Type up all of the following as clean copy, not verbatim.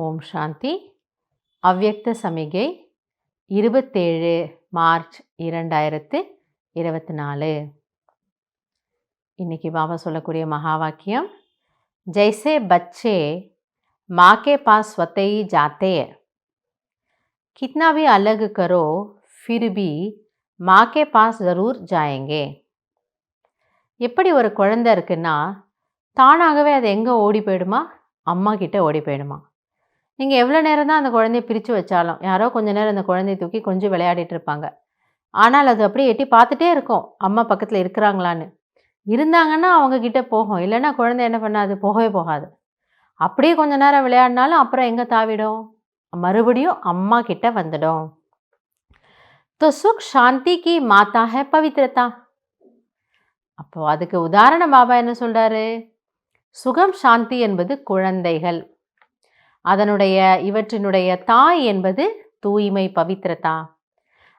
ஓம் சாந்தி. அவ்யக்த சமிகை 27 மார்ச் 2024. இன்னைக்கு பாபா சொல்லக்கூடிய மகா வாக்கியம், जैसे बच्चे माँ के पास स्वतः ही जाते हैं, कितना भी अलग करो फिर भी माँ के पास ज़रूर जाएंगे. எப்படி ஒரு குழந்தை இருக்குன்னா தானாகவே அது எங்கே ஓடி போயிடுமா? அம்மா கிட்ட ஓடி போயிடுமா. நீங்கள் எவ்வளோ நேரம் தான் அந்த குழந்தைய பிரித்து வச்சாலும், யாரோ கொஞ்ச நேரம் அந்த குழந்தைய தூக்கி கொஞ்சம் விளையாடிட்டு இருப்பாங்க. ஆனால் அது அப்படியே எட்டி பார்த்துட்டே இருக்கும், அம்மா பக்கத்தில் இருக்கிறாங்களான்னு. இருந்தாங்கன்னா அவங்க கிட்ட போகும், இல்லைன்னா குழந்தை என்ன பண்ணாது, போகவே போகாது. அப்படியே கொஞ்ச நேரம் விளையாடினாலும் அப்புறம் எங்கே தாவிடும்? மறுபடியும் அம்மா கிட்ட வந்துடும். तो सुख शांति की माता है पवित्रता. அப்போ அதுக்கு உதாரணம் பாபா என்ன சொல்றாரு? சுகம் சாந்தி என்பது குழந்தைகள், இவற்றினுடைய தாய் என்பது தூய்மை, பவித்ரதா.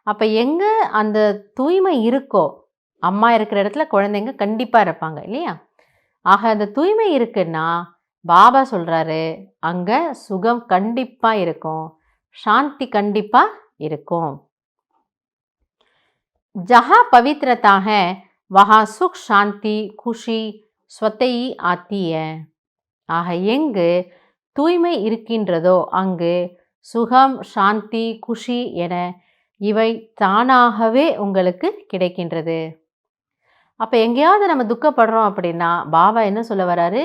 அப்போ எங்கே அந்த தூய்மை இருக்கோ, அம்மா இருக்கிற இடத்துல குழந்தைங்க கண்டிப்பாக இருப்பாங்க இல்லையா? ஆக அந்த தூய்மை இருக்குன்னா பாபா சொல்கிறாரு, அங்கே சுகம் கண்டிப்பாக இருக்கும், சாந்தி கண்டிப்பாக இருக்கும். ஜஹா பவித்ரதா है वहाँ सुख शांति खुशी स्वतः ही आती है. ஆக எங்கு தூய்மை இருக்கின்றதோ அங்கு சுகம், சாந்தி, குஷி என இவை தானாகவே உங்களுக்கு கிடைக்கின்றது. அப்போ எங்கேயாவது நம்ம துக்கப்படுறோம் அப்படின்னா பாபா என்ன சொல்ல வராரு?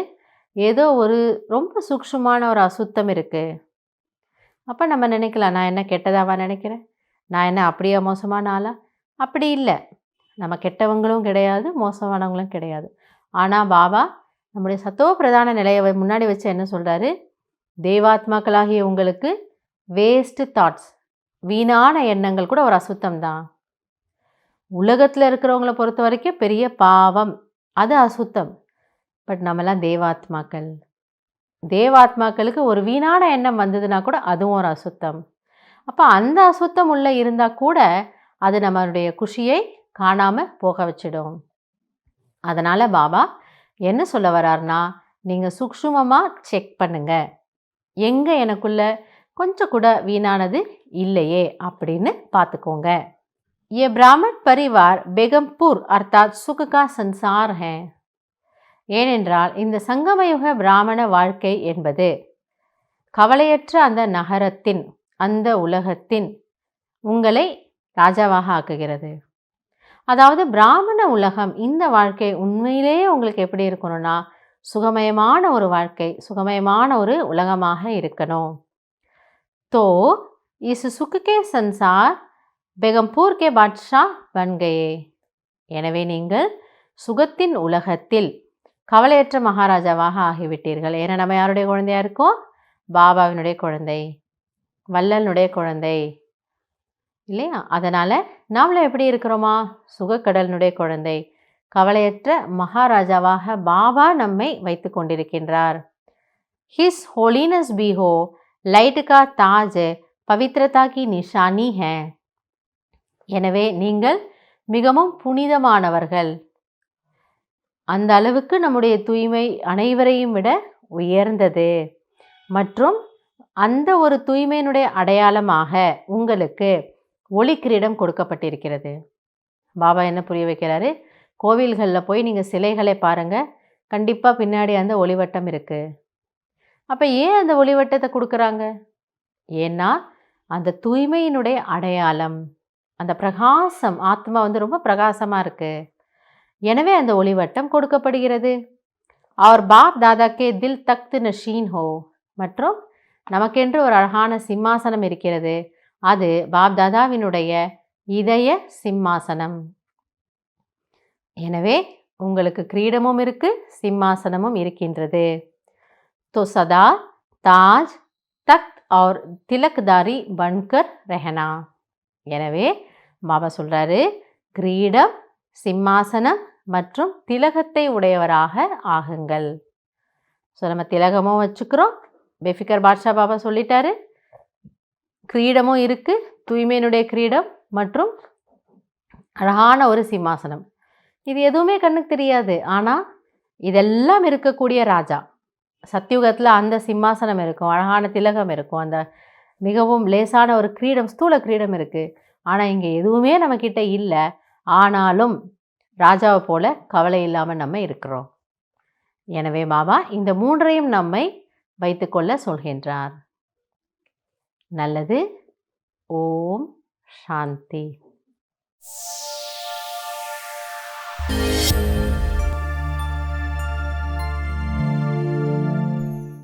ஏதோ ஒரு ரொம்ப சூக்ஷ்மமான ஒரு அசுத்தம் இருக்குது. அப்போ நம்ம நினைக்கலாம், நான் என்ன கெட்டதாவா நினைக்கிறேன், நான் என்ன அப்படியே மோசமான ஆளா? அப்படி இல்லை, நம்ம கெட்டவங்களும் கிடையாது, மோசமானவங்களும் கிடையாது. ஆனால் பாபா நம்முடைய சத்தோ பிரதான நிலையை முன்னாடி வச்சு என்ன சொல்கிறாரு? தேவாத்மாக்களாகிய உங்களுக்கு வேஸ்ட் தாட்ஸ், வீணான எண்ணங்கள் கூட ஒரு அசுத்தம் தான். உலகத்தில் இருக்கிறவங்கள பொறுத்த வரைக்கும் பெரிய பாவம், அது அசுத்தம். பட் நம்மலாம் தேவாத்மாக்கள், தேவாத்மாக்களுக்கு ஒரு வீணான எண்ணம் வந்ததுன்னா கூட அதுவும் ஒரு அசுத்தம். அப்போ அந்த அசுத்தம் உள்ளே இருந்தால் கூட அது நம்மளுடைய குஷியை காணாமல் போக வச்சிடும். அதனால் பாபா என்ன சொல்ல வர்றாருனா, நீங்கள் சூக்ஷ்மமாக செக் பண்ணுங்க, எங்கே எனக்குள்ள கொஞ்சம் கூட வீணானது இல்லையே அப்படின்னு பார்த்துக்கோங்க. ये ब्राह्मण परिवार बेगमपुर अर्थात सुख का संसार है. ஏனென்றால் இந்த சங்கமயுக பிராமண வாழ்க்கை என்பது கவலையற்ற அந்த நகரத்தின், அந்த உலகத்தின் உங்களை ராஜாவாக ஆக்குகிறது. அதாவது பிராமண உலகம், இந்த வாழ்க்கை உண்மையிலேயே உங்களுக்கு எப்படி இருக்கணும்னா சுகமயமான ஒரு வாழ்க்கை, சுகமயமான ஒரு உலகமாக இருக்கணும். तो इस सुख के संसार बेगमपुर के बादशाह बन गए. எனவே நீங்கள் சுகத்தின் உலகத்தில் கவலையற்ற மகாராஜாவாக ஆகிவிட்டீர்கள். ஏன்னா நம்ம யாருடைய குழந்தையா இருக்கோம்? பாபாவினுடைய குழந்தை, வள்ளலுடைய குழந்தை இல்லையா? அதனால் நாமளும் எப்படி இருக்கிறோமா? சுகக்கடலினுடைய குழந்தை, கவலையற்ற மகாராஜாவாக பாபா நம்மை வைத்து கொண்டிருக்கின்றார். ஹிஸ் ஹோலினஸ் பி ஹோ லைட் கா தாஜ் பவித்ரதா கி நிஷானி ஹே. எனவே நீங்கள் மிகவும் புனிதமானவர்கள். அந்த அளவுக்கு நம்முடைய தூய்மை அனைவரையும் விட உயர்ந்தது. மற்றும் அந்த ஒரு தூய்மையினுடைய அடையாளமாக உங்களுக்கு ஒளி கிரீடம் கொடுக்கப்பட்டிருக்கிறது. பாபா என்ன புரிய வைக்கிறாரு? கோவில்களில் போய் நீங்கள் சிலைகளை பாருங்கள், கண்டிப்பாக பின்னாடி அந்த ஒளிவட்டம் இருக்குது. அப்போ ஏன் அந்த ஒளிவட்டத்தை கொடுக்குறாங்க? ஏன்னா அந்த தூய்மையினுடைய அடையாளம், அந்த பிரகாசம், ஆத்மா ரொம்ப பிரகாசமாக இருக்குது. எனவே அந்த ஒளிவட்டம் கொடுக்கப்படுகிறது. அவர் பாப் தாதாக்கே தில் தக்த் நஷீன் ஹோ. மற்றும் நமக்கென்று ஒரு அழகான சிம்மாசனம் இருக்கிறது, அது பாப் தாதாவினுடைய இதய சிம்மாசனம். எனவே உங்களுக்கு கிரீடமும் இருக்கு, சிம்மாசனமும் இருக்கின்றது. तो सदा ताज तख्त और तिलकदारी बनकर रहना. எனவே பாபா சொல்றாரு, கிரீடம், சிம்மாசனம் மற்றும் திலகத்தை உடையவராக ஆகுங்கள். ஸோ நம்ம திலகமும் வச்சுக்கிறோம், பெஃபிகர் பாட்ஷா பாபா சொல்லிட்டாரு. கிரீடமும் இருக்குது, தூய்மையினுடைய கிரீடம் மற்றும் அழகான ஒரு சிம்மாசனம். இது எதுவுமே கண்ணுக்கு தெரியாது, ஆனால் இதெல்லாம் இருக்கக்கூடிய ராஜா, சத்தியுகத்தில் அந்த சிம்மாசனம் இருக்கும், அழகான திலகம் இருக்கும், அந்த மிகவும் லேசான ஒரு கிரீடம், ஸ்தூல கிரீடம் இருக்குது. ஆனால் இங்கே எதுவுமே நம்மக்கிட்ட இல்லை. ஆனாலும் ராஜாவை போல கவலை இல்லாமல் நம்ம இருக்கிறோம். எனவே பாபா இந்த மூன்றையும் நம்மை வைத்துக்கொள்ள சொல்கின்றார். நல்லது. ஓம் சாந்தி.